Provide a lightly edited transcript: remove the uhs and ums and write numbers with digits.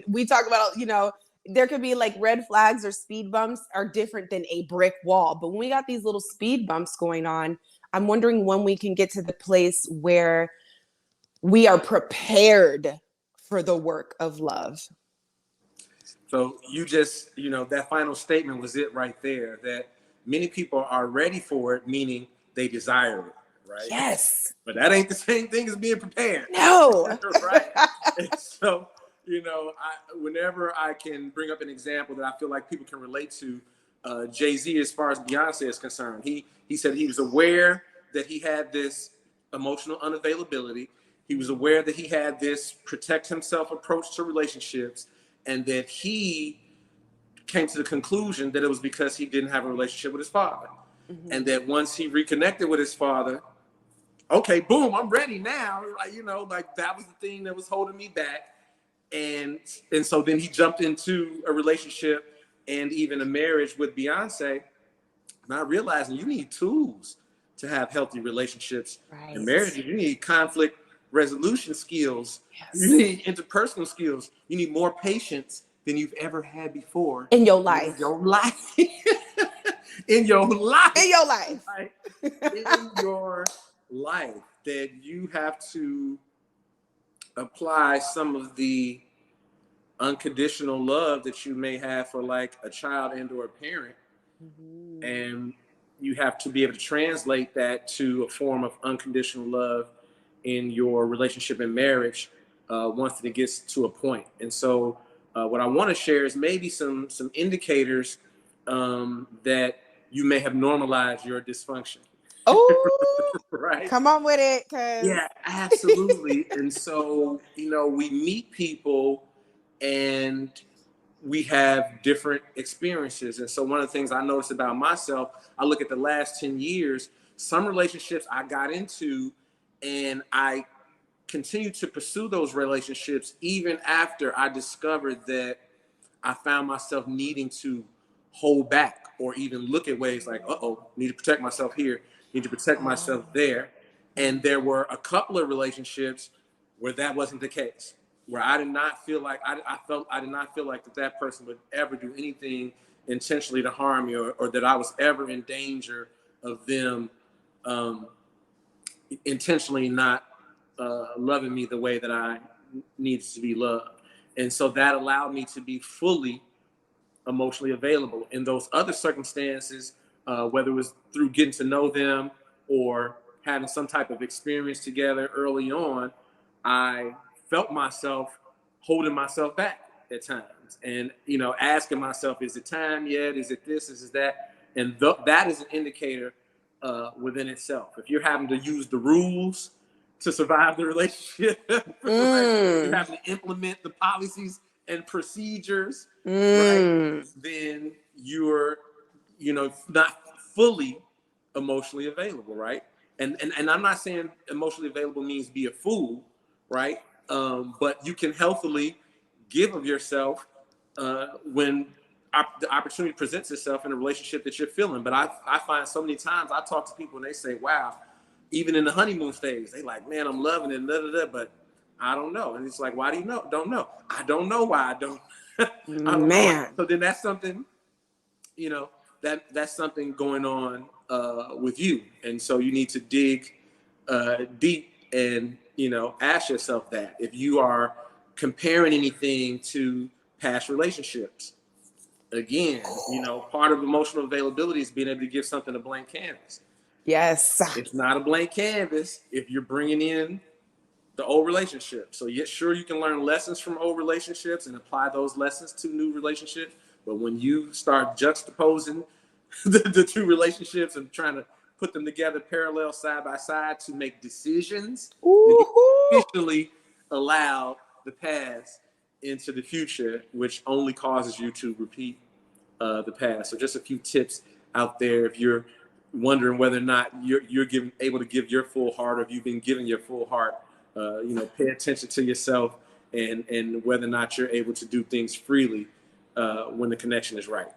We talk about, there could be like red flags or speed bumps are different than a brick wall. But when we got these little speed bumps going on, I'm wondering when we can get to the place where we are prepared for the work of love. So you just, that final statement was it right there, that many people are ready for it, meaning they desire it, right? Yes. But that ain't the same thing as being prepared. No. Right? And so, whenever I can bring up an example that I feel like people can relate to, Jay-Z, as far as Beyonce is concerned, he said he was aware that he had this emotional unavailability. He was aware that he had this protect himself approach to relationships, and that he came to the conclusion that it was because he didn't have a relationship with his father. Mm-hmm. And that once he reconnected with his father, okay, boom, I'm ready now. Like that was the thing that was holding me back. And so then he jumped into a relationship and even a marriage with Beyonce, not realizing you need tools to have healthy relationships and marriages. You need conflict resolution skills. Yes. You need interpersonal skills. You need more patience than you've ever had before in your life. In your life. In your life. In your life. Right? In your life, that you have to apply some of the unconditional love that you may have for like a child and or a parent. Mm-hmm. And you have to be able to translate that to a form of unconditional love in your relationship and marriage once it gets to a point. And so what I want to share is maybe some indicators that you may have normalized your dysfunction. Oh, right. Come on with it. Yeah, absolutely. And so, we meet people and we have different experiences. And so one of the things I noticed about myself, I look at the last 10 years, some relationships I got into and I continued to pursue those relationships even after I discovered that I found myself needing to hold back or even look at ways like, need to protect myself here, need to protect myself there. And there were a couple of relationships where that wasn't the case, where I did not feel like I did not feel like that person would ever do anything intentionally to harm me, or that I was ever in danger of them intentionally not loving me the way that I needed to be loved. And so that allowed me to be fully emotionally available. In those other circumstances, whether it was through getting to know them or having some type of experience together early on, I felt myself holding myself back at times and, asking myself, is it time yet? Is it this? Is it that? And that is an indicator within itself. If you're having to use the rules to survive the relationship, you're having to implement the policies and procedures, right? Then you're, not fully emotionally available, right? And I'm not saying emotionally available means be a fool, right? But you can healthily give of yourself when the opportunity presents itself in a relationship that you're feeling. But I find so many times I talk to people and they say, wow, even in the honeymoon stage, they like, man, I'm loving it, but I don't know. And it's like, why do you know? Don't know. I don't know why I don't. I don't know. So then that's something, that's something going on with you. And so you need to dig deep and, ask yourself that if you are comparing anything to past relationships. Again, part of emotional availability is being able to give something a blank canvas. Yes. It's not a blank canvas if you're bringing in the old relationship. So sure, you can learn lessons from old relationships and apply those lessons to new relationships. But when you start juxtaposing the two relationships and trying to put them together parallel side by side to make decisions, you officially allow the past into the future, which only causes you to repeat the past. So just a few tips out there if you're wondering whether or not you're able to give your full heart, or if you've been giving your full heart. Pay attention to yourself and whether or not you're able to do things freely when the connection is right.